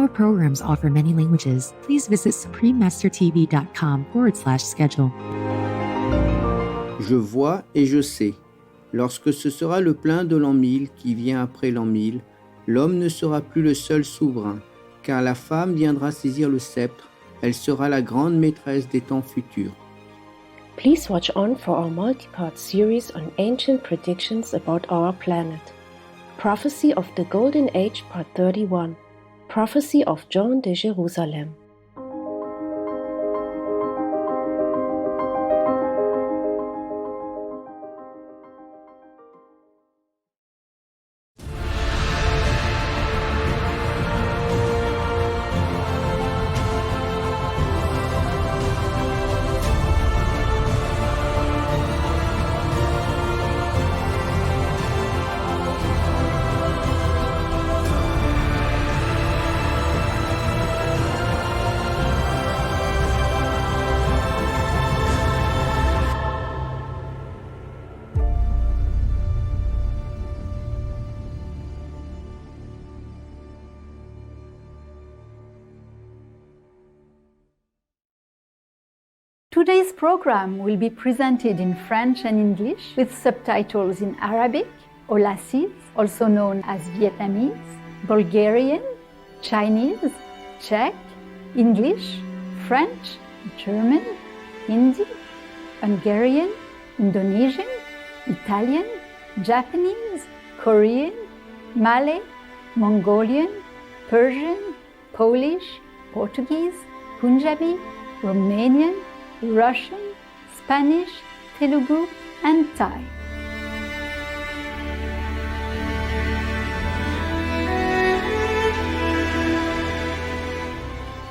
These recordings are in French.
Our programs offer many languages. Please visit suprememastertv.com/schedule. Je vois et je sais. Lorsque ce sera le plein de l'an 1000 qui vient après l'an 1000, l'homme ne sera plus le seul souverain, car la femme viendra saisir le sceptre. Elle sera la grande maîtresse des temps futurs. Please watch on for our multi-part series on ancient predictions about our planet. Prophecy of the Golden Age Part 31. Prophecy of John de Jerusalem. Today's program will be presented in French and English with subtitles in Arabic, Aulacese, also known as Vietnamese, Bulgarian, Chinese, Czech, English, French, German, Hindi, Hungarian, Indonesian, Italian, Japanese, Korean, Malay, Mongolian, Persian, Polish, Portuguese, Punjabi, Romanian, Russian, Spanish, Telugu, and Thai.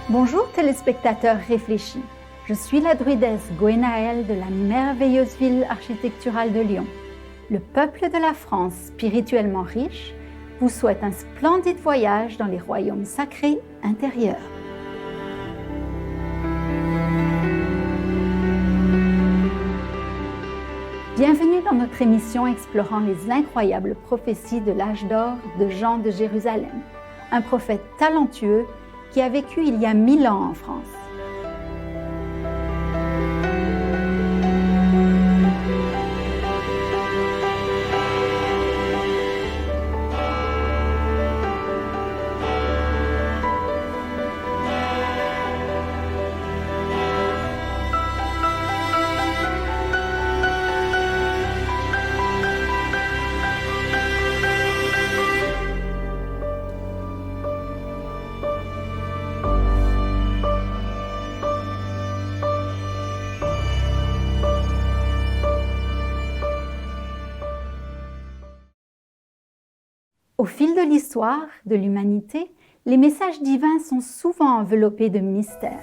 Bonjour téléspectateurs réfléchis, je suis la druidesse Gwenaëlle de la merveilleuse ville architecturale de Lyon. Le peuple de la France, spirituellement riche, vous souhaite un splendide voyage dans les royaumes sacrés intérieurs. Bienvenue dans notre émission explorant les incroyables prophéties de l'âge d'or de Jean de Jérusalem, un prophète talentueux qui a vécu il y a 1000 ans en France. Au fil de l'histoire de l'humanité, les messages divins sont souvent enveloppés de mystères.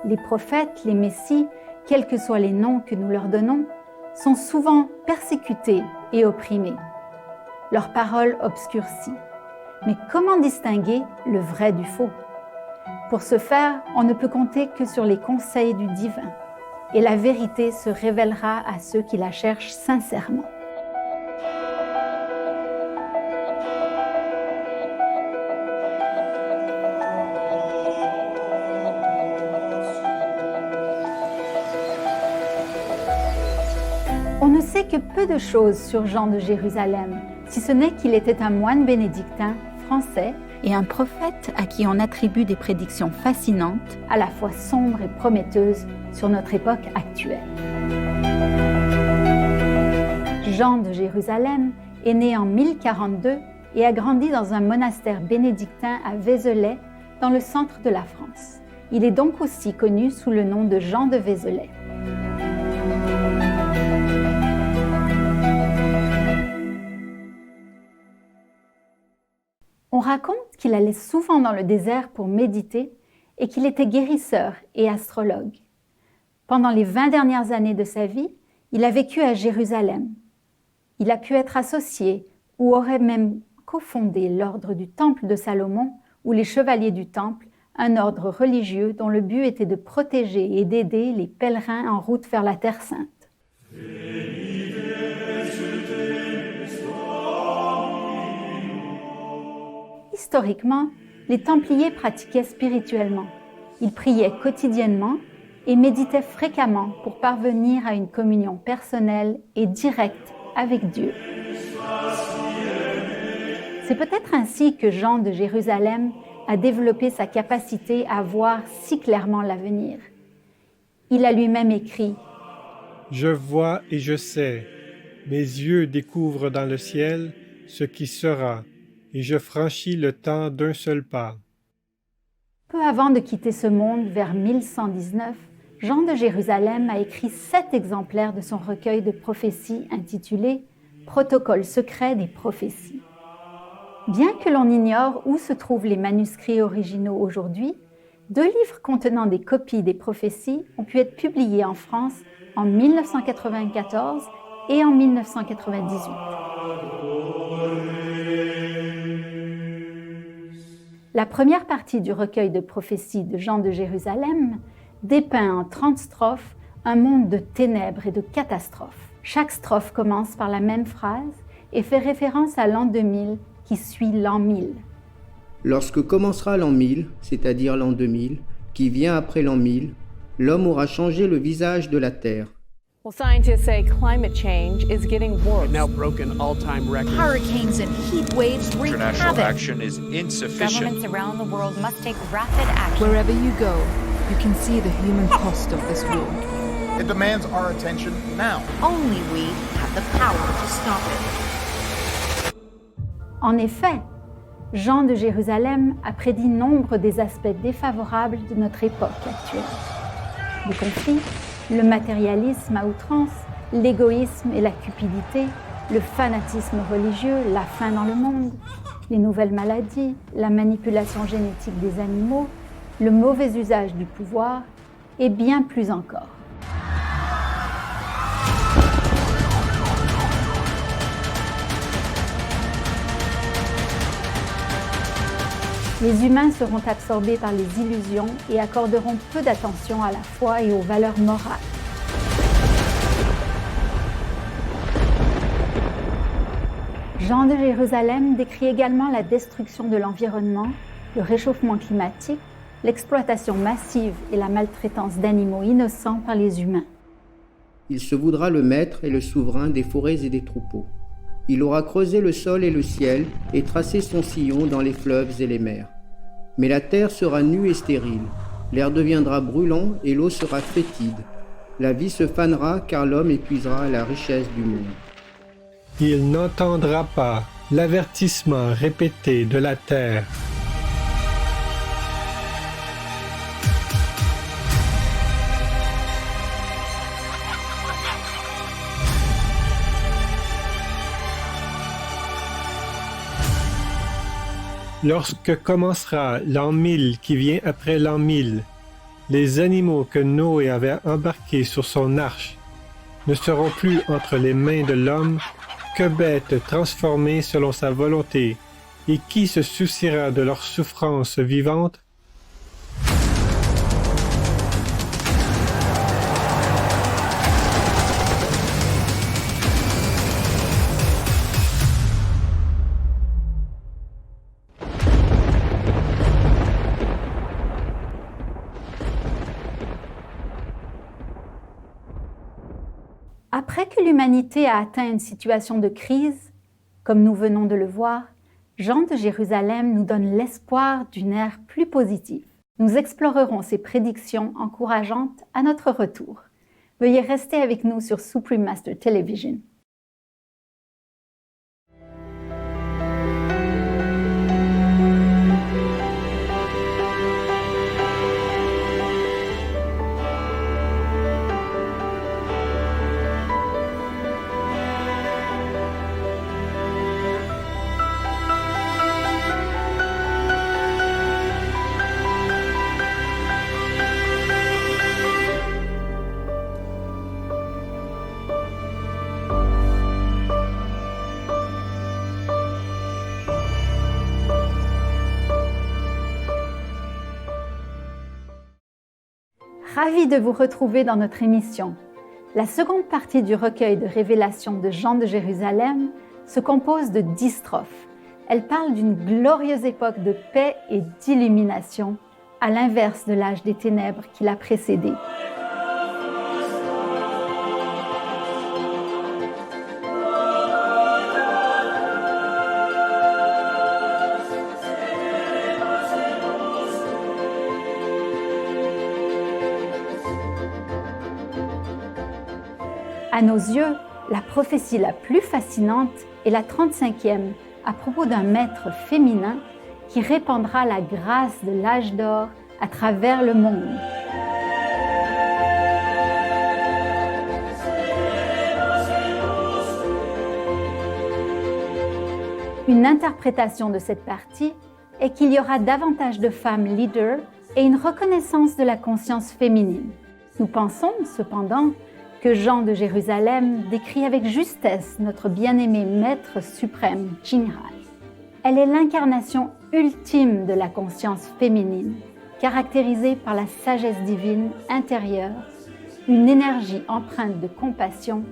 Les prophètes, les messies, quels que soient les noms que nous leur donnons, sont souvent persécutés et opprimés. Leurs paroles obscurcies. Mais comment distinguer le vrai du faux? Pour ce faire, on ne peut compter que sur les conseils du divin, et la vérité se révélera à ceux qui la cherchent sincèrement. On ne sait que peu de choses sur Jean de Jérusalem, si ce n'est qu'il était un moine bénédictin français et un prophète à qui on attribue des prédictions fascinantes, à la fois sombres et prometteuses sur notre époque actuelle. Jean de Jérusalem est né en 1042 et a grandi dans un monastère bénédictin à Vézelay, dans le centre de la France. Il est donc aussi connu sous le nom de Jean de Vézelay. On raconte qu'il allait souvent dans le désert pour méditer et qu'il était guérisseur et astrologue. Pendant les 20 dernières années de sa vie, il a vécu à Jérusalem. Il a pu être associé ou aurait même cofondé l'ordre du Temple de Salomon ou les Chevaliers du Temple, un ordre religieux dont le but était de protéger et d'aider les pèlerins en route vers la Terre Sainte. Historiquement, les Templiers pratiquaient spirituellement. Ils priaient quotidiennement et méditaient fréquemment pour parvenir à une communion personnelle et directe avec Dieu. C'est peut-être ainsi que Jean de Jérusalem a développé sa capacité à voir si clairement l'avenir. Il a lui-même écrit « Je vois et je sais, mes yeux découvrent dans le ciel ce qui sera, et je franchis le temps d'un seul pas. » Peu avant de quitter ce monde vers 1119, Jean de Jérusalem a écrit 7 exemplaires de son recueil de prophéties intitulé « Protocole secret des prophéties ». Bien que l'on ignore où se trouvent les manuscrits originaux aujourd'hui, 2 livres contenant des copies des prophéties ont pu être publiés en France en 1994 et en 1998. La première partie du recueil de prophéties de Jean de Jérusalem dépeint en 30 strophes un monde de ténèbres et de catastrophes. Chaque strophe commence par la même phrase et fait référence à l'an 2000 qui suit l'an 1000. Lorsque commencera l'an 1000, c'est-à-dire l'an 2000, qui vient après l'an 1000, l'homme aura changé le visage de la terre. Well, scientists say climate change is getting worse. We've now broken all-time records. Hurricanes and heat waves wreak International havoc. action is insufficient. Governments around the world must take rapid action. Wherever you go, you can see the human cost of this war. It demands our attention now. Only we have the power to stop it. En effet, Jean de Jérusalem a prédit nombre des aspects défavorables de notre époque actuelle. Les conflits, le matérialisme à outrance, l'égoïsme et la cupidité, le fanatisme religieux, la faim dans le monde, les nouvelles maladies, la manipulation génétique des animaux, le mauvais usage du pouvoir et bien plus encore. Les humains seront absorbés par les illusions et accorderont peu d'attention à la foi et aux valeurs morales. Jean de Jérusalem décrit également la destruction de l'environnement, le réchauffement climatique, l'exploitation massive et la maltraitance d'animaux innocents par les humains. Il se voudra le maître et le souverain des forêts et des troupeaux. Il aura creusé le sol et le ciel et tracé son sillon dans les fleuves et les mers. Mais la terre sera nue et stérile, l'air deviendra brûlant et l'eau sera fétide. La vie se fanera car l'homme épuisera la richesse du monde. Il n'entendra pas l'avertissement répété de la terre. Lorsque commencera l'an 1000 qui vient après l'an 1000, les animaux que Noé avait embarqués sur son arche ne seront plus entre les mains de l'homme que bêtes transformées selon sa volonté, et qui se souciera de leur souffrance vivante? Après que l'humanité a atteint une situation de crise, comme nous venons de le voir, Jean de Jérusalem nous donne l'espoir d'une ère plus positive. Nous explorerons ces prédictions encourageantes à notre retour. Veuillez rester avec nous sur Supreme Master Television. Ravi de vous retrouver dans notre émission. La seconde partie du recueil de révélations de Jean de Jérusalem se compose de 10 strophes. Elle parle d'une glorieuse époque de paix et d'illumination, à l'inverse de l'âge des ténèbres qui l'a précédé. À nos yeux, la prophétie la plus fascinante est la 35e à propos d'un maître féminin qui répandra la grâce de l'âge d'or à travers le monde. Une interprétation de cette partie est qu'il y aura davantage de femmes leaders et une reconnaissance de la conscience féminine. Nous pensons cependant que Jean de Jérusalem décrit avec justesse notre bien-aimé Maître suprême, Qinghai. Elle est l'incarnation ultime de la conscience féminine, caractérisée par la sagesse divine intérieure, une énergie empreinte de compassion,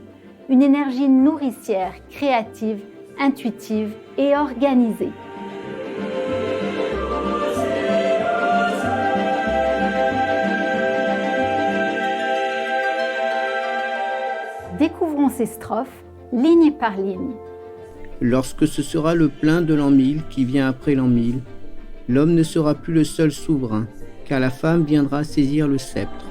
une énergie nourricière, créative, intuitive et organisée. Découvrons ces strophes, ligne par ligne. Lorsque ce sera le plein de l'an 1000 qui vient après l'an 1000, l'homme ne sera plus le seul souverain, car la femme viendra saisir le sceptre.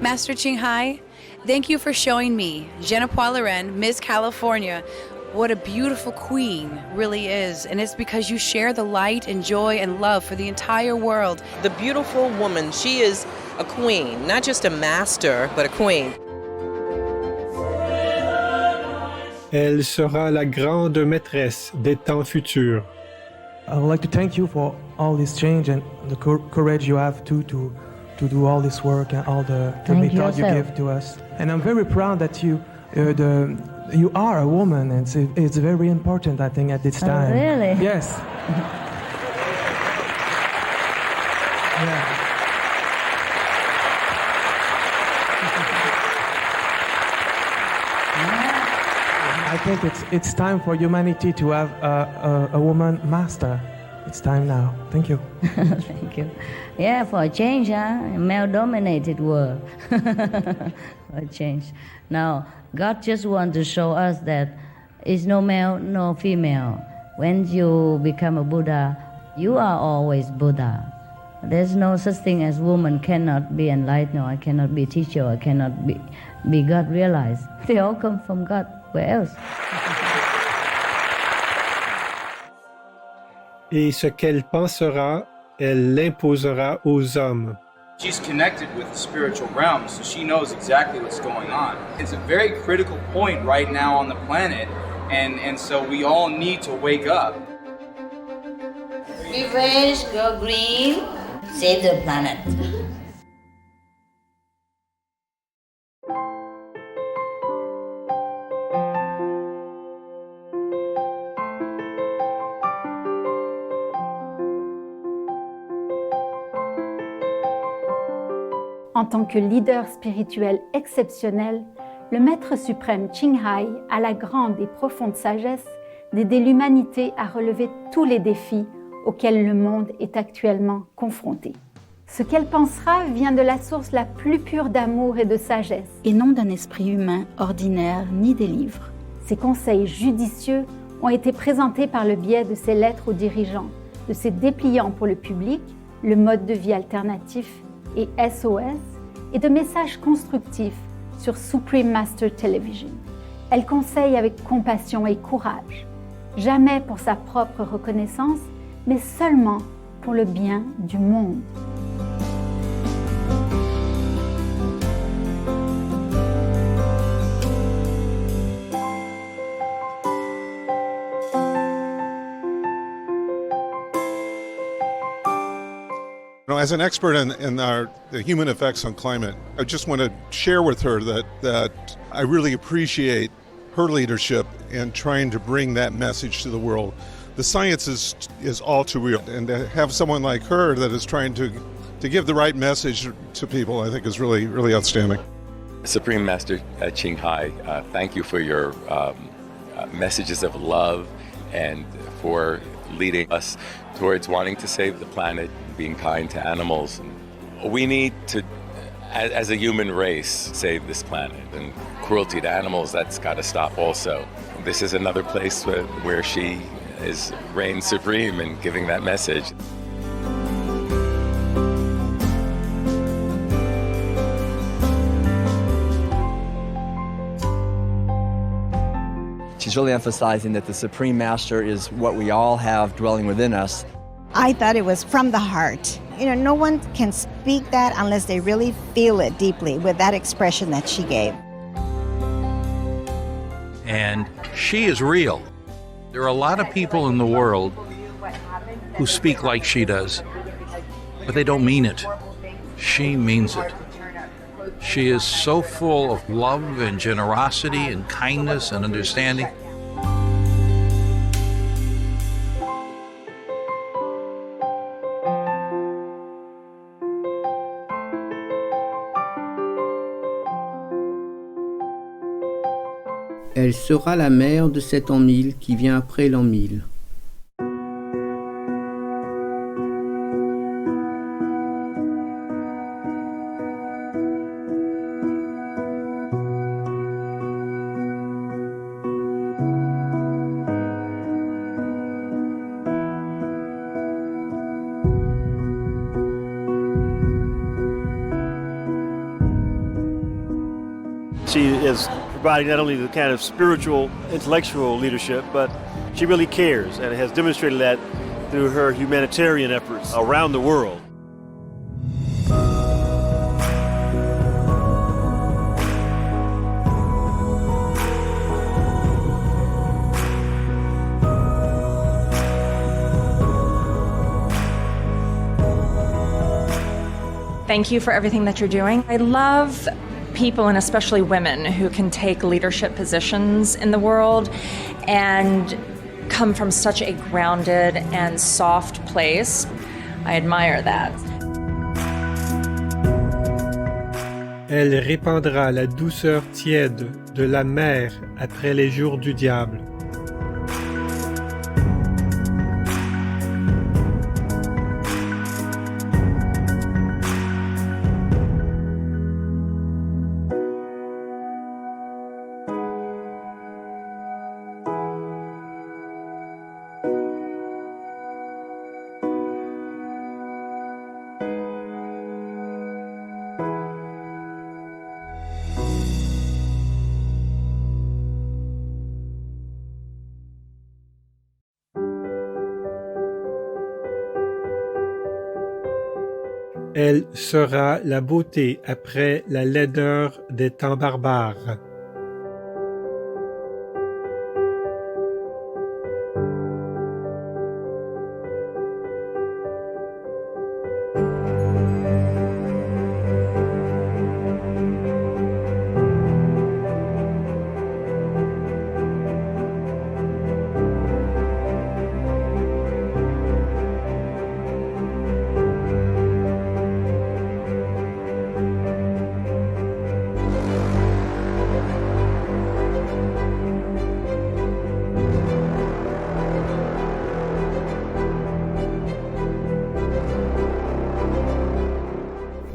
Master Qinghai, thank you for showing me, Genepois Loren, Miss California, what a beautiful queen really is. And it's because you share the light and joy and love for the entire world. The beautiful woman, she is a queen, not just a master, but a queen. Elle sera la grande maîtresse des temps futurs. I would like to thank you for all this change and the courage you have to do all this work and all the method you give to us. And I'm very proud that you are a woman, and it's very important, I think, at this time. Oh, really? Yes. Yeah. I think it's time for humanity to have a woman master. It's time now. Thank you. Thank you. Yeah, for a change, a male-dominated world. For a change. Now, God just wants to show us that it's no male, no female. When you become a Buddha, you are always Buddha. There's no such thing as woman cannot be enlightened, or I cannot be a teacher, or I cannot be God realized. They all come from God. Where else? Et ce qu'elle pensera, elle l'imposera aux hommes. She's connected with the spiritual realm, so she knows exactly what's going on. It's a very critical point right now on the planet, and so we all need to wake up. Revenge, go green, save the planet. En tant que leader spirituel exceptionnel, le Maître suprême Qinghai a la grande et profonde sagesse d'aider l'humanité à relever tous les défis auxquels le monde est actuellement confronté. Ce qu'elle pensera vient de la source la plus pure d'amour et de sagesse, et non d'un esprit humain ordinaire ni des livres. Ses conseils judicieux ont été présentés par le biais de ses lettres aux dirigeants, de ses dépliants pour le public, le mode de vie alternatif et SOS, et de messages constructifs sur Supreme Master Television. Elle conseille avec compassion et courage, jamais pour sa propre reconnaissance, mais seulement pour le bien du monde. As an expert in the human effects on climate, I just want to share with her that I really appreciate her leadership in trying to bring that message to the world. The science is all too real, and to have someone like her that is trying to give the right message to people, I think is really, really outstanding. Supreme Master Ching Hai, thank you for your messages of love and for leading us towards wanting to save the planet, being kind to animals. We need to, as a human race, save this planet. And cruelty to animals, that's got to stop also. This is another place where she reigns supreme in giving that message. She's really emphasizing that the Supreme Master is what we all have dwelling within us. I thought it was from the heart. No one can speak that unless they really feel it deeply with that expression that she gave. And she is real. There are a lot of people in the world who speak like she does, but they don't mean it. She means it. She is so full of love and generosity and kindness and understanding. Elle sera la mère de cet an 1000 qui vient après l'an 1000. She is providing not only the kind of spiritual, intellectual leadership, but she really cares and has demonstrated that through her humanitarian efforts around the world. Thank you for everything that you're doing. I love people, and especially women, who can take leadership positions in the world and come from such a grounded and soft place. I admire that. Elle répandra la douceur tiède de la mer après les jours du diable. Elle sera la beauté après la laideur des temps barbares.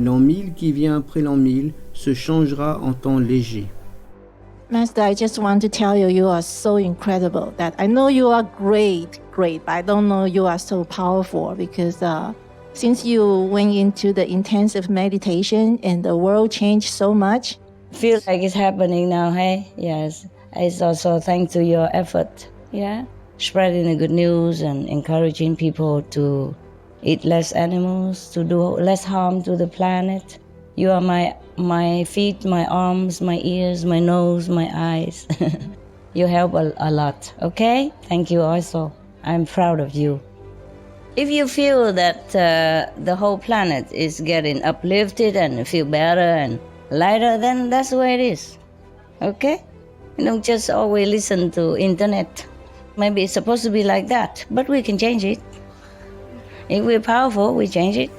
L'an 1000 qui vient après l'an 1000 se changera en temps léger. Master, I just want to tell you, you are so incredible. That I know you are great, but I don't know you are so powerful because since you went into the intensive meditation and the world changed so much. Feels like it's happening now, hey? Yes. It's also thanks to your effort, yeah? Spreading the good news and encouraging people to eat less animals, to do less harm to the planet. You are my feet, my arms, my ears, my nose, my eyes. You help a lot, okay? Thank you also. I'm proud of you. If you feel that the whole planet is getting uplifted and feel better and lighter, then that's the way it is, okay? You don't just always listen to internet. Maybe it's supposed to be like that, but we can change it. If we're powerful, we change it.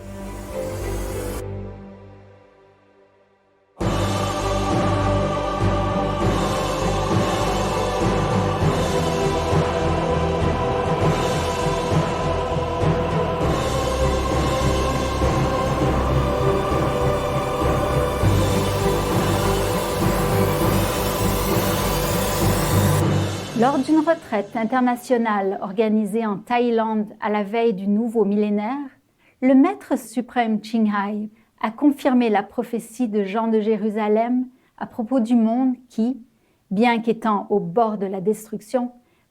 Lors d'une retraite internationale organisée en Thaïlande à la veille du nouveau millénaire, le Maître suprême Ching Hai a confirmé la prophétie de Jean de Jérusalem à propos du monde qui, bien qu'étant au bord de la destruction,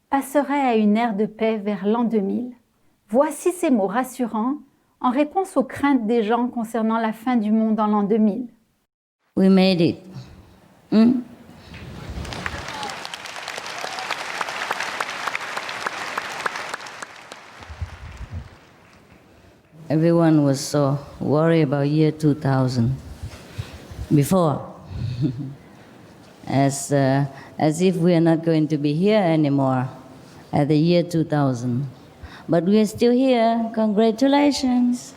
passerait à une ère de paix vers l'an 2000. Voici ces mots rassurants en réponse aux craintes des gens concernant la fin du monde en l'an 2000. We made it. Everyone was so worried about year 2000 before, as if we are not going to be here anymore at the year 2000. But we are still here. Congratulations.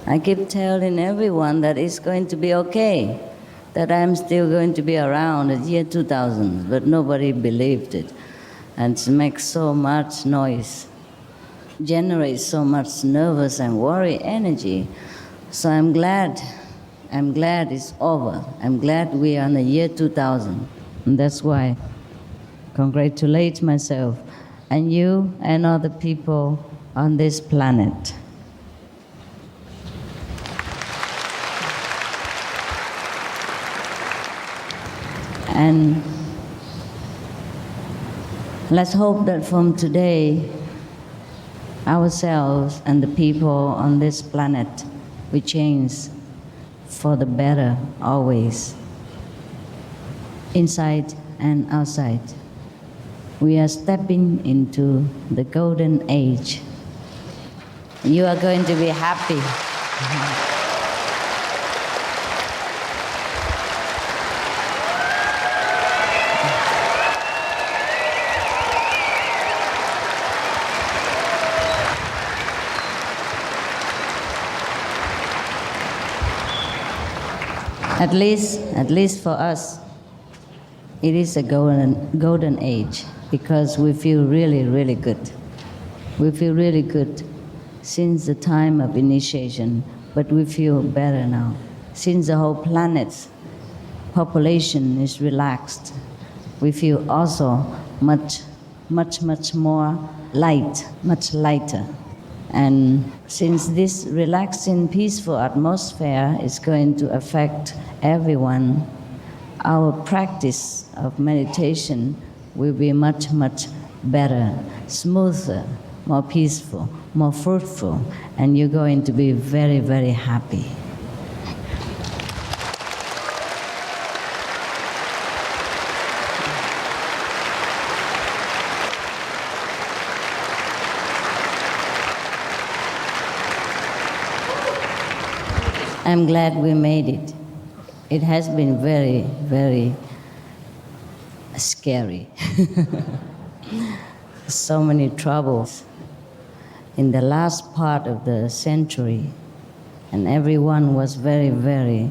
I keep telling everyone that it's going to be okay, that I'm still going to be around at year 2000, but nobody believed it. And it makes so much noise, generates so much nervous and worry energy. So I'm glad it's over. I'm glad we are in the year 2000. And that's why I congratulate myself and you and other people on this planet. And let's hope that from today, ourselves and the people on this planet will change for the better always, inside and outside. We are stepping into the golden age. You are going to be happy. At least for us, it is a golden age because we feel really, really good. We feel really good since the time of initiation, but we feel better now. Since the whole planet's population is relaxed, we feel also much more light, much lighter. And since this relaxing, peaceful atmosphere is going to affect everyone, our practice of meditation will be much better, smoother, more peaceful, more fruitful, and you're going to be very, very happy. I'm glad we made it. It has been very, very scary. So many troubles in the last part of the century, and everyone was very, very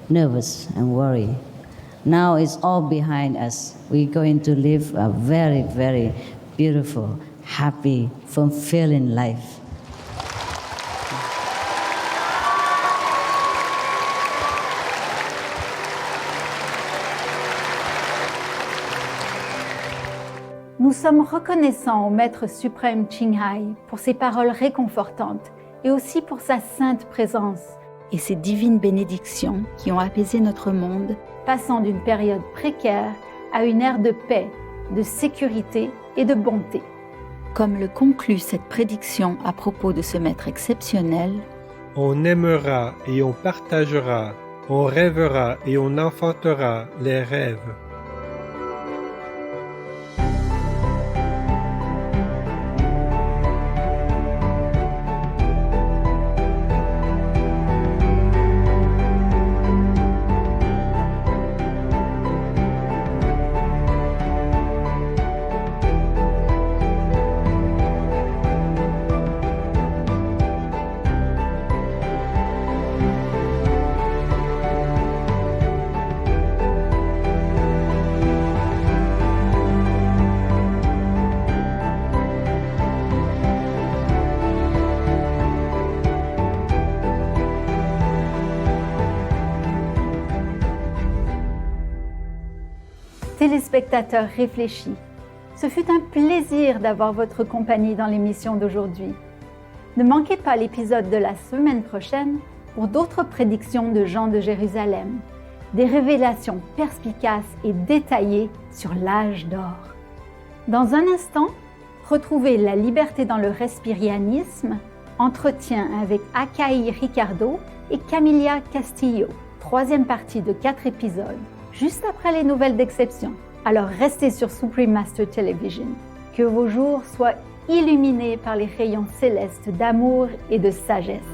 nervous and worried. Now it's all behind us. We're going to live a very, very beautiful, happy, fulfilling life. Nous sommes reconnaissants au Maître suprême Ching Hai pour ses paroles réconfortantes et aussi pour sa sainte présence et ses divines bénédictions qui ont apaisé notre monde, passant d'une période précaire à une ère de paix, de sécurité et de bonté. Comme le conclut cette prédiction à propos de ce Maître exceptionnel, on aimera et on partagera, on rêvera et on enfantera les rêves. téléspectateurs réfléchis, ce fut un plaisir d'avoir votre compagnie dans l'émission d'aujourd'hui. Ne manquez pas l'épisode de la semaine prochaine pour d'autres prédictions de Jean de Jérusalem, des révélations perspicaces et détaillées sur l'âge d'or. Dans un instant, retrouvez La liberté dans le respirianisme, entretien avec Akai Ricardo et Camilla Castillo, 3e partie de 4 épisodes, juste après les nouvelles d'exception. Alors restez sur Supreme Master Television. Que vos jours soient illuminés par les rayons célestes d'amour et de sagesse.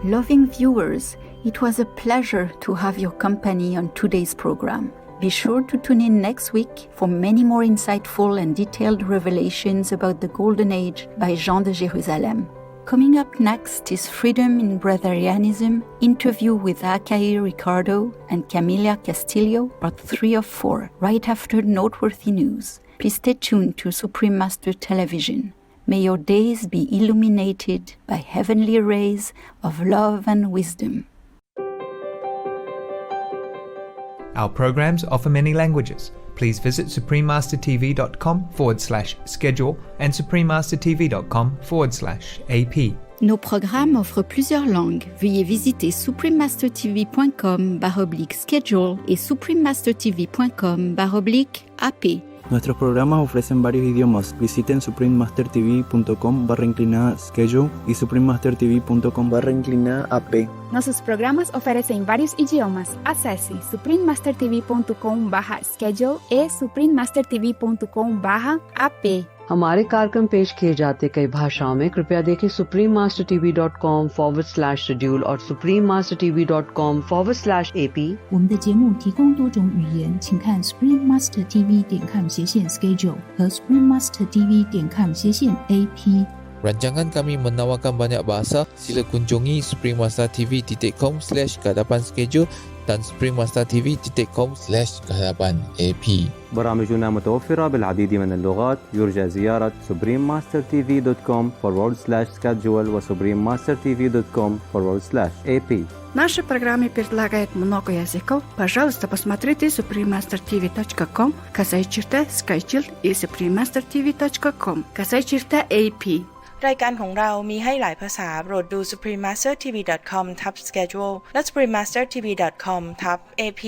Loving viewers, it was a pleasure to have your company on today's program. Be sure to tune in next week for many more insightful and detailed revelations about the Golden Age by Jean de Jérusalem. Coming up next is Freedom in Breatharianism, interview with Akai Ricardo and Camilla Castillo, part 3 of 4, right after noteworthy news. Please stay tuned to Supreme Master Television. May your days be illuminated by heavenly rays of love and wisdom. Our programs offer many languages. Please visit suprememastertv.com/schedule and suprememastertv.com/AP. Nos programmes offrent plusieurs langues. Veuillez visiter suprememastertv.com/schedule et suprememastertv.com/AP. Nuestros programas ofrecen varios idiomas. Visiten suprememastertv.com/schedule y suprememastertv.com/AP. Nossos programas oferecem vários idiomas. Acesse suprememastertv.com/schedule e suprememastertv.com/AP. हमारे कार्यक्रम पेश किए जाते कई भाषाओं में कृपया देखें suprememastertv.com/schedule और suprememastertv.com/AP。我们的节目提供多种语言，请看 suprememastertv.com/schedule 和 suprememastertv.com/AP。 Rancangan kami menawarkan banyak bahasa. Sila kunjungi suprememastertv.com/kehadapan-schedule dan suprememastertv.com/kehadapan-AP. برامجنا متوفرة بالعديد من اللغات. يرجى زيارة suprememastertv.com/schedule و suprememastertv.com/AP. Наши программы предлагают много языков. Пожалуйста, посмотрите suprememastertv.com, /schedule и suprememastertv.com, /AP รายการของเรามีให้หลายภาษาโปรดดู suprememastertv.com/schedule และ suprememastertv.com/AP